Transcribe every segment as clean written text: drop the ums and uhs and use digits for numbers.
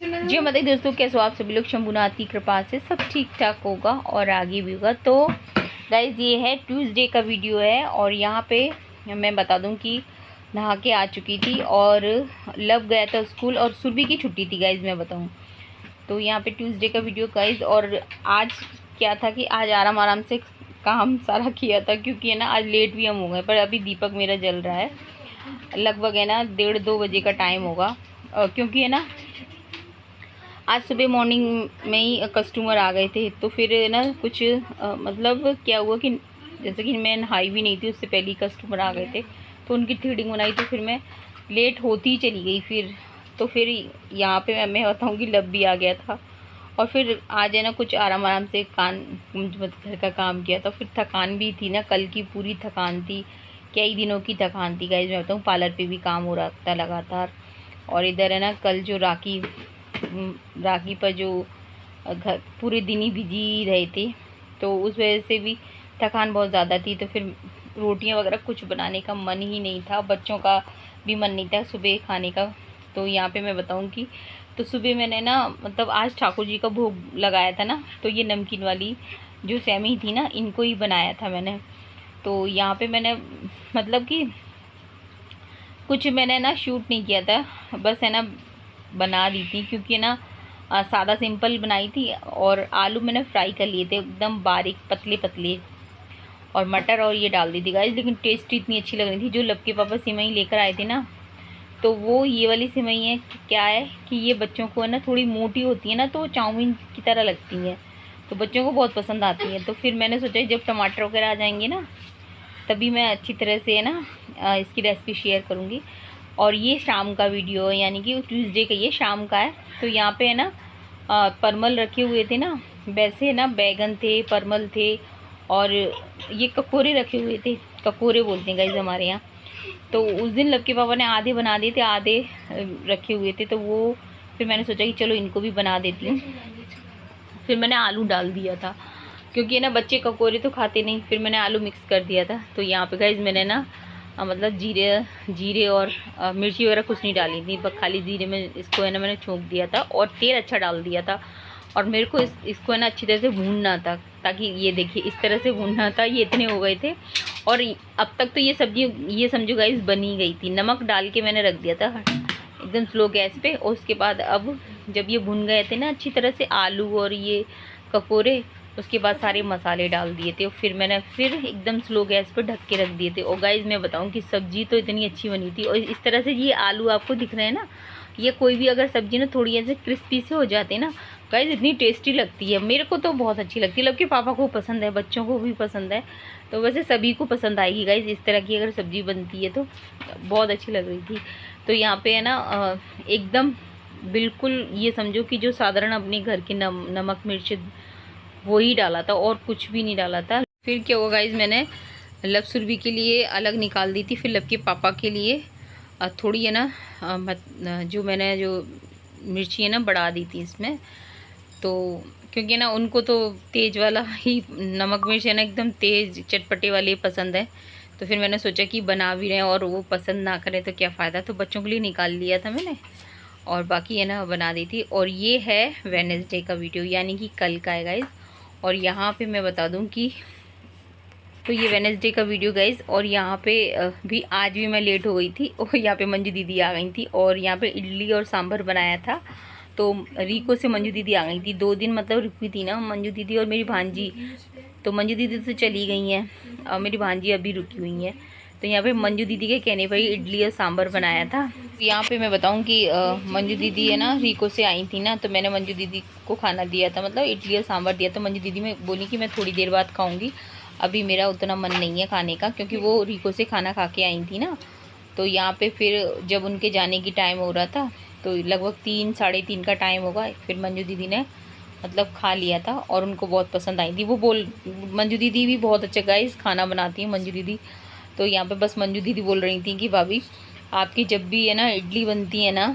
जी मतलब दोस्तों, कैसे हो आप सभी लोग। शंभुनाथ की कृपा से सब ठीक ठाक होगा और आगे भी होगा। तो गाइज ये है ट्यूसडे का वीडियो है और यहाँ पे मैं बता दूँ कि नहा के आ चुकी थी और लव गया था स्कूल और सुरभि की छुट्टी थी गाइज मैं बताऊँ तो। यहाँ पे ट्यूसडे का वीडियो गाइज। और आज क्या था कि आज आराम आराम से काम सारा किया था, क्योंकि है ना आज लेट भी हम हो गए। पर अभी दीपक मेरा जल रहा है, लगभग है ना 1:30-2 बजे का टाइम होगा, क्योंकि है ना आज सुबह मॉर्निंग में ही कस्टमर आ गए थे। तो फिर ना कुछ मतलब क्या हुआ कि जैसे कि मैं नहाई भी नहीं थी, उससे पहले ही कस्टमर आ गए थे तो उनकी थ्रेडिंग बनाई, तो फिर मैं लेट होती ही चली गई। फिर यहाँ पे मैं बताऊँ कि लब भी आ गया था। और फिर आज है ना कुछ आराम आराम से घर का काम किया था। फिर थकान भी थी ना, कल की पूरी थकान थी, कई दिनों की थकान थी गाइज मैं बताऊँ। पार्लर पे भी काम हो रहा था लगातार, और इधर है ना कल जो राखी पर जो घर पूरे दिन ही बिजी रहे थे, तो उस वजह से भी थकान बहुत ज़्यादा थी। तो फिर रोटियां वगैरह कुछ बनाने का मन ही नहीं था, बच्चों का भी मन नहीं था सुबह खाने का। तो यहाँ पे मैं बताऊँ कि तो सुबह मैंने ना मतलब आज ठाकुर जी का भोग लगाया था ना, तो ये नमकीन वाली जो सेमी थी ना, इनको ही बनाया था मैंने। तो यहाँ पे मैंने मतलब कि कुछ मैंने ना शूट नहीं किया था, बस है ना बना दी थी, क्योंकि ना सादा सिंपल बनाई थी। और आलू मैंने फ्राई कर लिए थे एकदम बारीक पतले पतले, और मटर और ये डाल दी थी गाइस। लेकिन टेस्ट इतनी अच्छी लग रही थी। जो लपके पापा सिमई लेकर आए थे ना, तो वो ये वाली सिमई है कि क्या है कि ये बच्चों को है ना थोड़ी मोटी होती है ना, तो चाउमीन की तरह लगती हैं, तो बच्चों को बहुत पसंद आती हैं। तो फिर मैंने सोचा जब टमाटर वगैरह आ जाएंगे ना, तभी मैं अच्छी तरह से है ना इसकी रेसिपी शेयर करूँगी। और ये शाम का वीडियो है, यानी कि ट्यूसडे का ये शाम का है। तो यहाँ पे है ना परमल रखे हुए थे ना, वैसे है ना बैगन थे, परमल थे, और ये ककोरे रखे हुए थे। ककोरे बोलते हैं गाइस हमारे यहाँ। तो उस दिन लक्की पापा ने आधे बना दिए थे, आधे रखे हुए थे, तो वो फिर मैंने सोचा कि चलो इनको भी बना देती हूँ। फिर मैंने आलू डाल दिया था, क्योंकि ना बच्चे ककोरे तो खाते नहीं, फिर मैंने आलू मिक्स कर दिया था। तो यहाँ पे गाइस मैंने ना मतलब जीरे और मिर्ची वगैरह कुछ नहीं डाली थी, बस खाली जीरे में इसको है ना मैंने छोंक दिया था और तेल अच्छा डाल दिया था। और मेरे को इसको है ना अच्छी तरह से भूनना था, ताकि ये देखिए इस तरह से भूनना था। ये इतने हो गए थे और अब तक तो ये सब्जी ये समझो गाइस बनी गई थी। नमक डाल के मैंने रख दिया था एकदम स्लो गैस पे। और उसके बाद अब जब ये भुन गए थे ना अच्छी तरह से आलू और ये ककोरे, उसके बाद सारे मसाले डाल दिए थे। और फिर मैंने एकदम स्लो गैस पर ढक के रख दिए थे। और गाइस मैं बताऊं कि सब्जी तो इतनी अच्छी बनी थी। और इस तरह से ये आलू आपको दिख रहे हैं ना, ये कोई भी अगर सब्जी ना थोड़ी ऐसे क्रिस्पी से हो जाते ना गाइस, इतनी टेस्टी लगती है। मेरे को तो बहुत अच्छी लगती है, सबके पापा को पसंद है, बच्चों को भी पसंद है, तो वैसे सभी को पसंद आएगी गाइस। इस तरह की अगर सब्जी बनती है तो बहुत अच्छी लग रही थी। तो यहाँ पे है ना एकदम बिल्कुल ये समझो कि जो साधारण अपने घर के नमक मिर्च वो ही डाला था और कुछ भी नहीं डाला था। फिर क्या हुआ गाइज, मैंने लब सुरभि के लिए अलग निकाल दी थी, फिर लब के पापा के लिए थोड़ी है ना जो मैंने जो मिर्ची है ना बढ़ा दी थी इसमें। तो क्योंकि ना उनको तो तेज़ वाला ही नमक मिर्च है ना, एकदम तेज़ चटपटे वाले पसंद है। तो फिर मैंने सोचा कि बना भी रहे हैं और वो पसंद ना करें तो क्या फ़ायदा, तो बच्चों के लिए निकाल लिया था मैंने और बाकी है ना बना दी थी। और ये है वेडनेसडे का वीडियो, यानी कि कल का है गाइज। और यहाँ पे मैं बता दूँ कि तो ये वेडनेसडे का वीडियो गाइज। और यहाँ पे भी आज भी मैं लेट हो गई थी और यहाँ पे मंजू दीदी आ गई थी और यहाँ पे इडली और सांभर बनाया था। तो रीको से मंजू दीदी आ गई थी, 2 दिन मतलब रुकी थी ना मंजू दीदी और मेरी भांजी। तो मंजू दीदी तो चली गई हैं और मेरी भांजी अभी रुकी हुई हैं। तो यहाँ पे मंजू दीदी के कहने पर इडली और सांभर बनाया था। यहाँ पे मैं बताऊँ कि मंजू दीदी है ना रीको से आई थी ना, तो मैंने मंजू दीदी को खाना दिया था, मतलब इडली और सांभर दिया। तो मंजू दीदी में बोली कि मैं थोड़ी देर बाद खाऊंगी, अभी मेरा उतना मन नहीं है खाने का, क्योंकि वो रीको से खाना खा के आई थी ना। तो यहाँ पे फिर जब उनके जाने की टाइम हो रहा था, तो लगभग 3-3:30 का टाइम होगा, फिर मंजू दीदी ने मतलब खा लिया था और उनको बहुत पसंद आई थी। मंजू दीदी भी बहुत अच्छा गाइस खाना बनाती है मंजू दीदी। तो यहाँ पे बस मंजू दीदी बोल रही थी कि भाभी आपकी जब भी है ना इडली बनती है ना,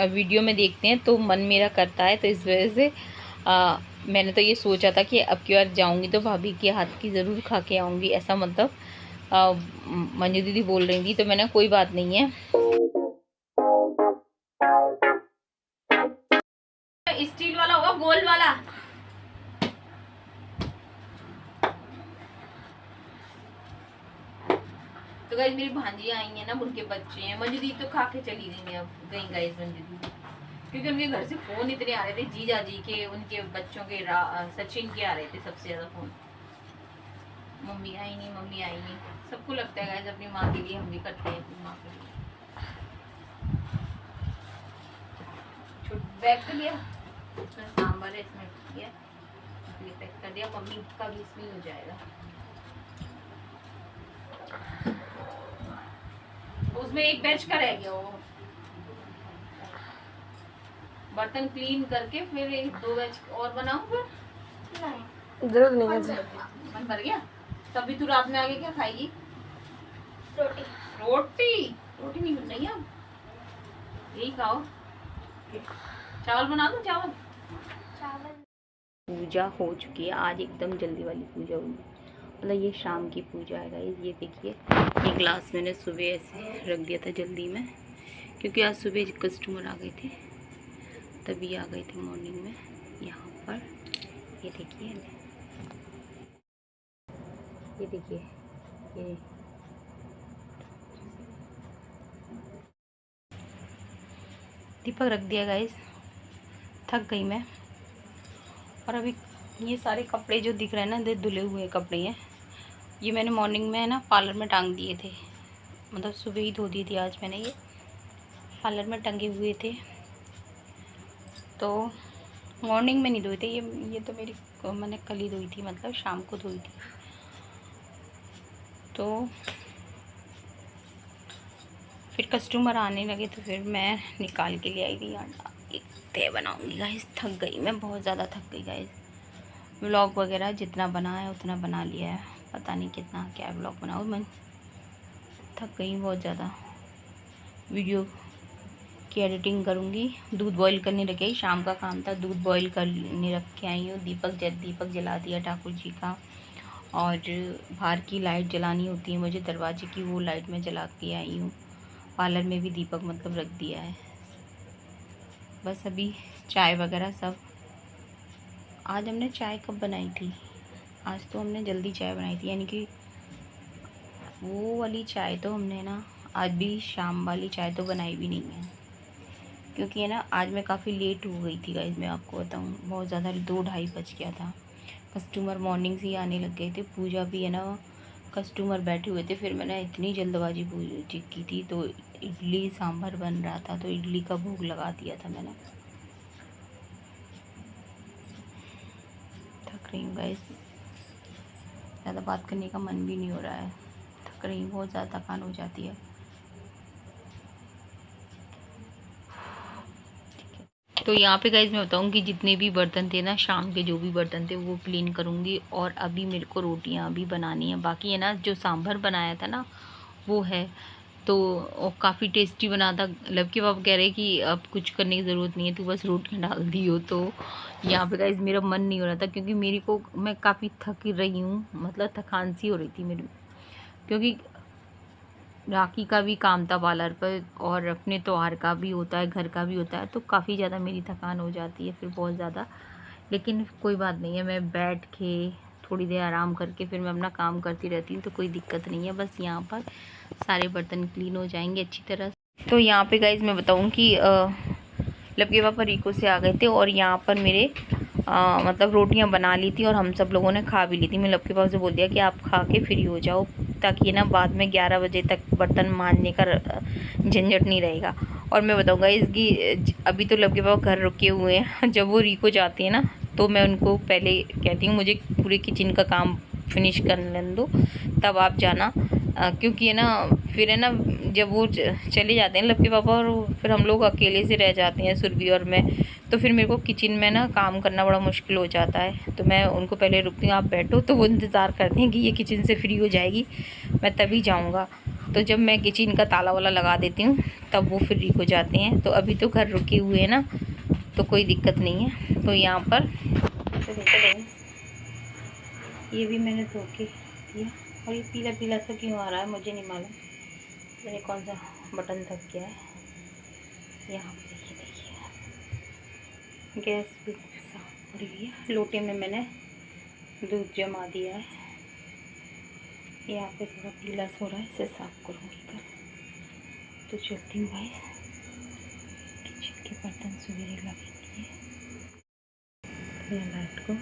वीडियो में देखते हैं तो मन मेरा करता है, तो इस वजह से मैंने तो ये सोचा था कि अब की बार जाऊँगी तो भाभी के हाथ की ज़रूर खा के आऊँगी, ऐसा मतलब मंजू दीदी बोल रही थी। तो मैंने कोई बात नहीं है। स्टील वाला होगा, गोल वाला। तो गाइस मेरी भांजी आई है ना, उनके बच्चे हैं। मंजू तो खा के चली गई, अब गई गाइस मंजू, क्योंकि उनके घर से फोन इतने आ रहे थे, जीजा जी के, उनके बच्चों के, सचिन के आ रहे थे सबसे ज्यादा फोन। मम्मी आई नहीं, मम्मी आई नहीं। सबको लगता है गाइस अपनी माँ के लिए, हम भी करते हैं अपनी माँ के लिए। बैग कर लिया, इसमें सांभर है, इसमें किया, ये पैक कर दिया। मम्मी का भी इसमें हो जाएगा। उसमें एक बैच का रह गया, वो बर्तन क्लीन करके फिर एक 2 बैच और बनाऊं। फिर जरूरत नहीं है, मन भर गया। तभी तू रात में आके क्या खाएगी? रोटी। रोटी रोटी नहीं बन रही है, यही खाओ। चावल बना दो, चावल। पूजा हो चुकी है आज, एकदम जल्दी वाली पूजा हुई, मतलब ये शाम की पूजा है गाइस। ये देखिए, ये ग्लास मैंने सुबह ऐसे रख दिया था जल्दी में, क्योंकि आज सुबह कस्टमर आ गए थे, तभी आ गए थे मॉर्निंग में। यहाँ पर ये देखिए, ये देखिए, ये दीपक रख दिया गाइस। थक गई मैं। और अभी ये सारे कपड़े जो दिख रहे हैं ना, ये धुले हुए कपड़े हैं। ये मैंने मॉर्निंग में ना पार्लर में टांग दिए थे, मतलब सुबह ही धो दिए थे आज मैंने। ये पार्लर में टंगे हुए थे, तो मॉर्निंग में नहीं धोए थे। ये तो मैंने कल ही धोई थी, मतलब शाम को धोई थी। तो फिर कस्टमर आने लगे, तो फिर मैं निकाल के ले आई थी। एक तय बनाऊंगी गाइस। थक गई मैं, बहुत ज़्यादा थक गई गाइस। व्लॉग वगैरह जितना बना है उतना बना लिया है, पता नहीं कितना क्या व्लॉग बनाऊँ। मैं थक गई बहुत ज़्यादा। वीडियो की एडिटिंग करूँगी। दूध बॉईल करने रखे, शाम का काम था, दूध बॉईल करने रख के आई हूँ। दीपक जला दिया ठाकुर जी का, और बाहर की लाइट जलानी होती है मुझे, दरवाजे की, वो लाइट मैं जला के आई हूँ। पार्लर में भी दीपक मतलब रख दिया है। बस अभी चाय वगैरह सब। आज हमने चाय कब बनाई थी? आज तो हमने जल्दी चाय बनाई थी, यानी कि वो वाली चाय तो हमने ना आज भी शाम वाली चाय तो बनाई भी नहीं है, क्योंकि है ना आज मैं काफ़ी लेट हो गई थी गाइस। मैं आपको बताऊँ, बहुत ज़्यादा 2-2:30 बज गया था। कस्टमर मॉर्निंग से ही आने लग गए थे। पूजा भी है ना, कस्टमर बैठे हुए थे। फिर मैंने इतनी जल्दबाजी पूजा की थी, तो इडली सांभर बन रहा था, तो इडली का भोग लगा दिया था मैंने। थक रही हूँ गाइस, ज़्यादा बात करने का मन भी नहीं हो रहा है। थक रही हूँ, बहुत ज़्यादा थकान हो जाती है। तो यहाँ पे गाइज मैं बताऊँ कि जितने भी बर्तन थे ना, शाम के जो भी बर्तन थे वो क्लीन करूँगी। और अभी मेरे को रोटियाँ भी बनानी है बाकी है ना। जो सांभर बनाया था ना वो है, तो काफ़ी टेस्टी बना था। लबके बाप कह रहे कि अब कुछ करने की ज़रूरत नहीं है, तू बस रोटियाँ डाल दी हो। तो यहाँ पे गाइज मेरा मन नहीं हो रहा था, क्योंकि मैं काफ़ी थक रही हूँ, मतलब थकान सी हो रही थी मेरी, क्योंकि राखी का भी काम था पार्लर पर, और अपने त्योहार का भी होता है, घर का भी होता है, तो काफ़ी ज़्यादा मेरी थकान हो जाती है फिर बहुत ज़्यादा। लेकिन कोई बात नहीं है, मैं बैठ के थोड़ी देर आराम करके फिर मैं अपना काम करती रहती हूँ, तो कोई दिक्कत नहीं है। बस यहाँ पर सारे बर्तन क्लीन हो जाएंगे अच्छी तरह से। तो यहाँ पे गाइज मैं बताऊँ कि लबके पापा रिको से आ गए थे, और यहाँ पर मेरे मतलब रोटियाँ बना ली थी, और हम सब लोगों ने खा भी ली थी। मैं लबके पापा से बोल दिया कि आप खा के फ्री हो जाओ, ताकि ना बाद में 11 बजे तक बर्तन मांजने का झंझट नहीं रहेगा। और मैं बताऊँगा इसकी, अभी तो लबके पापा घर रुके हुए हैं। जब वो रिको जाती है ना, तो मैं उनको पहले कहती हूँ मुझे पूरे किचन का काम फिनिश कर लेने दो, तब आप जाना। क्योंकि है ना फिर है ना, जब वो चले जाते हैं लबके पापा, और फिर हम लोग अकेले से रह जाते हैं, सुरभि और मैं, तो फिर मेरे को किचन में ना काम करना बड़ा मुश्किल हो जाता है। तो मैं उनको पहले रुकती हूँ, आप बैठो, तो वो इंतज़ार करते हैं कि ये किचन से फ्री हो जाएगी, मैं तभी जाऊँगा। तो जब मैं किचन का ताला वाला लगा देती हूँ, तब वो फ्री हो जाते हैं। तो अभी तो घर रुके हुए हैं ना, तो कोई दिक्कत नहीं है। तो यहाँ पर ये भी मैंने धो के किया, और ये पीला पीला सा क्यों आ रहा है मुझे नहीं मालूम, मैंने कौन सा बटन थक गया है। यहाँ पे देखिए, गैस भी साफ पड़ी हुई है। लोटे में मैंने दूध जमा दिया है। यहाँ पे थोड़ा पीला हो रहा है, इसे साफ करूँगी कल। तो चलती हूँ भाई, किचन के बर्तन सवेरे लगे दिए। लाइट को